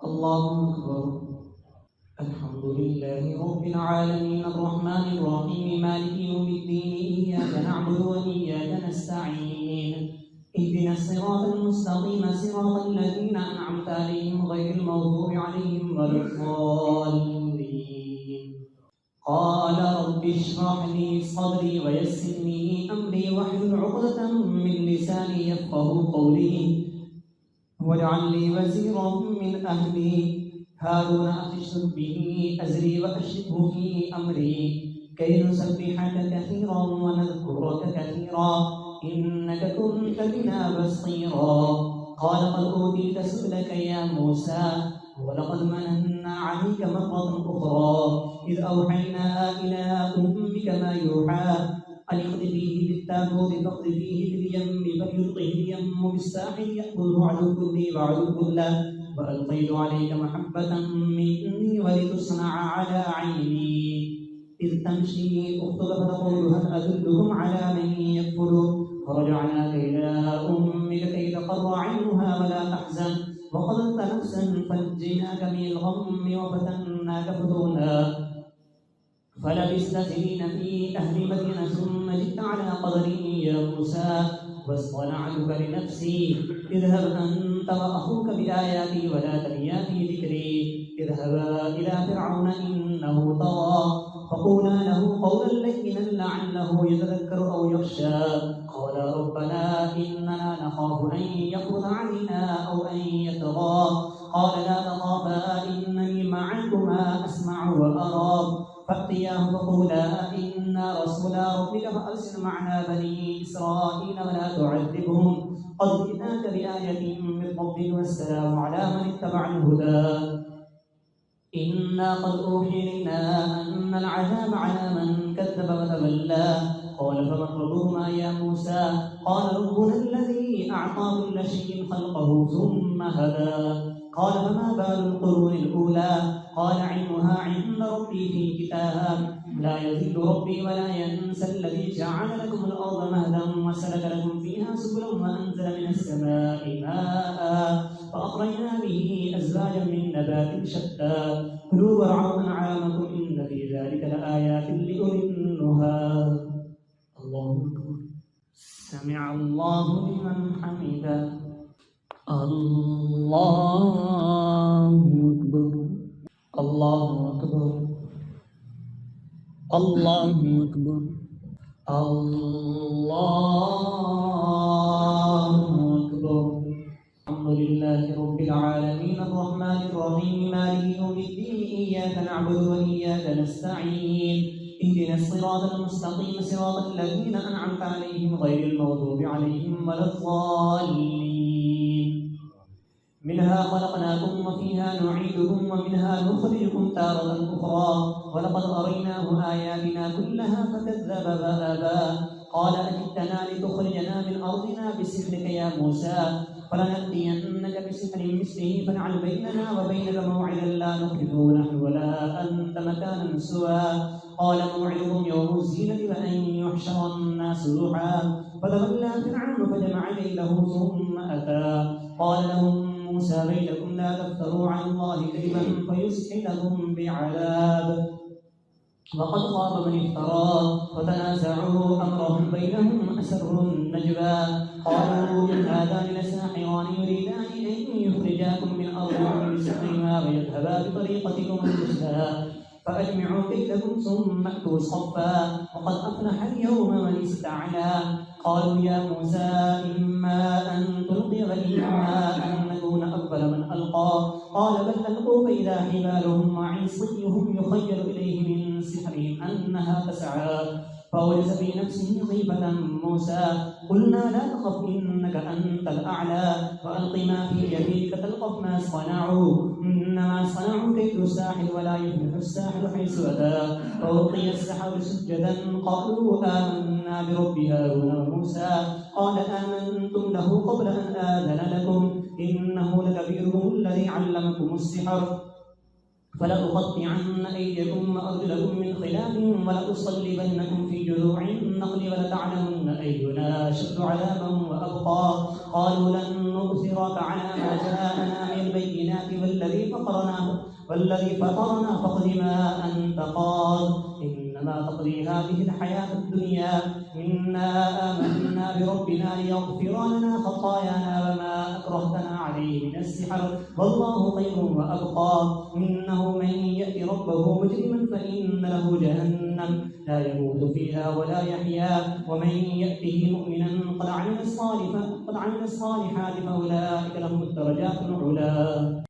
الله أكبر. الحمد لله رب العالمين الرحمن الرحيم مالك يوم الدين إياك نعبد وإياك نستعين اهدنا الصراط المستقيم صراط الذين أنعمت عليهم غير المغضوب عليهم ولا الضالين. قال رب اشرح لي صدري ويسر لي أمري واحلل عقدة من لساني يفقهوا قولي واجعل لي وزيرا من أهلي هارون أخشد به أزري وأشركه في أمري كي نسبحك كثيرا ونذكرك كثيرا إنك كنت بنا بصيرا. قال قد أوتيت سؤلك يا موسى ولقد مننا عليك مرة أخرى إذ أوحينا إلى أمك ما يوحى أن اقذفيه بالتابوت فاقذفيه في اليم فليلقه اليم بالساحل يأخذه عدو لي وعدو له وألقيت عليك محبة مني ولتصنع على عيني إذ تمشي أختك فتقول هل أدلكم على من يكفر فرجعناك إلى أمك كي تقر عينها ولا تحزن وقتلت نفسا فنجيناك من الغم وفتناك فتونا فلبثت سنين في أهل مدينة ثم جئت على قدري يا موسى واصطنعتك لنفسي اذهب أنت وأخوك بآياتي ولا تنيا في ذكري اذهبا إلى فرعون إنه طغى فقولا له قولا لينا لعله يتذكر أو يخشى قال ربنا إننا نخاف أن يفرط علينا أو أن يطغى قال لا تخافا إنني معكما أسمع وأرى فأتياه فقولا إنا رسولا ربك فأرسل معنا بني إسرائيل ولا تعذبهم قد جئناك بآية من ربك والسلام على من اتبع الهدى إنا قد أوحي إلينا أن العذاب على من كذب وتولى قال فمن ربهما يا موسى قال ربنا الذي أعطى كل شيء خلقه ثم هدى قال فما بال القرون الأولى قال علمها عند ربي في كتاب لا يذل ربي ولا ينسى الذي جعل لكم الأرض مهدا وسلك لكم فيها سبلا وأنزل من السماء ماء فأخرجنا به أزواجا من نبات شتى كلوا وارعوا أنعامكم إن في ذلك لآيات لأولي النهى. الله أكبر. سمع الله لمن حمده. الله أكبر. الله أكبر. الله أكبر. الله أكبر. الحمد لله رب العالمين الرحمن الرحيم مالك يوم الدين إياك نعبد وإياك نستعين اهدنا الصراط المستقيم صراط الذين أنعمت عليهم غير المغضوب عليهم ولا الضالين. منها خلقناكم وفيها نعيدكم ومنها نخرجكم تارة أخرى ولقد أريناه آياتنا كلها فكذب وأبى قال أجئتنا لتخرجنا من أرضنا بسحرك يا موسى فلنأتينك بسحر مثله فاجعل بيننا وبينك موعدا لا نخلفه نحن ولا أنت مكانا سوى قال موعدكم يوم الزينة وأن يحشر الناس ضحى فتولى فرعون فجمع كيده ثم أتى قال لهم موسى بينكم لا تفتروا على الله كذبا فيسحتكم بعذاب وقد خاب من افترى وتنازعوا أمرهم بينهم أسروا النجوى قالوا إن هذان لساحران يريدان أن يخرجاكم من أرضكم بسحرهما ويذهبا بطريقتكم المثلى فأجمعوا كيدكم ثم أتوا صفا وقد أفلح اليوم من استعلى قالوا يا موسى إما أن تلقي وإما أن نكون أول من ألقى قال بل ألقوا فإذا حبالهم وعصيهم يخيل إليه من سحرهم أنها تسعى فوجس في نفسه خيفة موسى قلنا لا تخف إنك أنت الأعلى وألق ما في يديك تلقف ما صنعوا إنما صنعوا كيد الساحر ولا يفلح الساحر حيث أتى فألقي السحر سجدا قالوا آمنا برب هارون وموسى قال آمنتم له قبل أن آذن لكم إنه لكبيركم الذي علمكم السحر فلأقطعن أيديكم وأرجلكم من خلاف ولأصلبنكم في جذوع النخل ولتعلمن أينا أشد عذابا وأبقى. قالوا لن نؤثرك على ما جاءنا من البينات والذي فطرنا فاقض ما أنت قاض إنما تقضي هذه الحياة الدنيا إنا آمنا بربنا ليغفر لنا خطايانا وما أكرهتنا عليه من السحر والله خير وأبقى. إنه من يأتي ربه مجرما فإن له جهنم لا يموت فيها ولا يحيا ومن يأته مؤمنا قد عمل الصالحات فأولئك لهم الدرجات العلى.